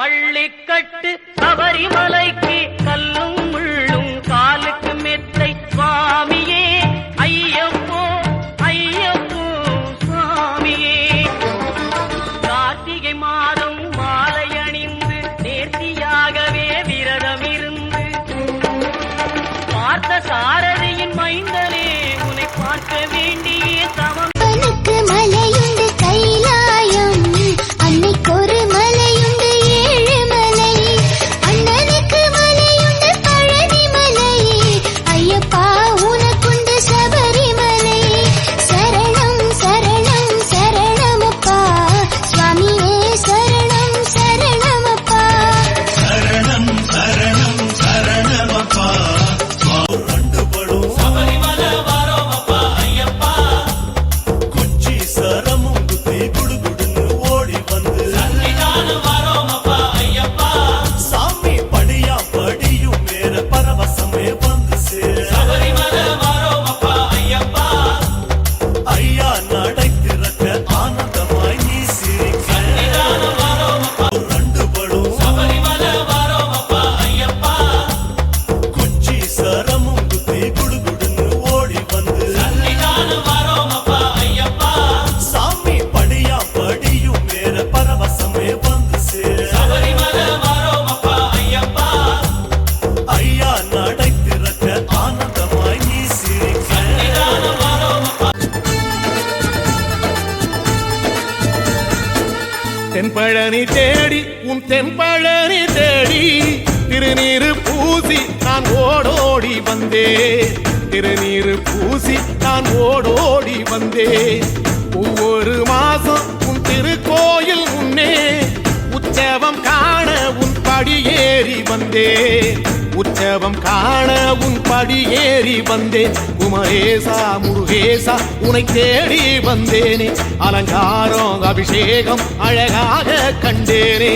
பள்ளிக்கட்டு சபரிமலைக்கு கல்லும் முள்ளும் காலுக்கு மெத்தை சுவாமியே ஐயப்போ ஐயப்போ சுவாமியே. கார்த்திகை மாதம் மாலை அணிந்து நேர்த்தியாகவே விரதம் இருந்து பார்த்த சாரதியின் மைந்தனே உன்னை பார்க்க வேண்டிய தவம். மலையுண்டு கைலாயம் அன்னைக்கு ஒரு மலையுண்டு ஏழுமலை அண்ணனுக்கு மலையுண்டு பழனி மலை ஐயப்பா உனக்குண்டு சபரிமலை சரணம் சரணம் சரணமப்பா சுவாமியே சரணம் சரணமப்பா சரணம் சரணம் சரணமப்பா ரெண்டு படும் சபரிமலை வாரோமப்பா ஐயப்பா கொச்சி சரமும் குத்தி குடுகுடுன்னு ஓடி வந்து சன்னிதானம் வாரோமப்பா ஐயப்பா சாமி படியா படியும் மேல பரவசமே வந்து சேர சபரிமலை வாரோமப்பா ஐயப்பா ஐயா நடை திறக்க ஆனந்தமாய் நீ சிரிக்க சன்னிதானம் வாரோமப்பா ரெண்டு படும் சபரிமலை வாரோமப்பா ஐயப்பா கொச்சி சரமும் குத்தி குடுகுடுன்னு ஓடி வந்து சன்னிதானம் வாரோமப்பா ஐயப்பா சாமி படியா படியும் மேல பரவசமே வந்து சேர சபரிமலை வாரோமப்பா ஐயப்பா ஐயா நடை திறக்க ஆனந்தமாய் நீ சிரிக்க சன்னிதானம் வாரோமப்பா. தென்பழனி தேடி உன் தென்பழனி தேடி திருநீரு பூசி நான் ஓடோடி வந்தேன். திருநீரு பூசி நான் ஓடோடி வந்தேன். ஒவ்வொரு மாசம் உன் திருக்கோயில் முன்னே உற்சவம் காண உன் படியேறி வந்தேன். உற்சவம் காண உன் படியேறி வந்தேன். குமரேசா முருகேசா உனை தேடி வந்தேனே. அலங்காரம் அபிஷேகம் அழகாக கண்டேனே.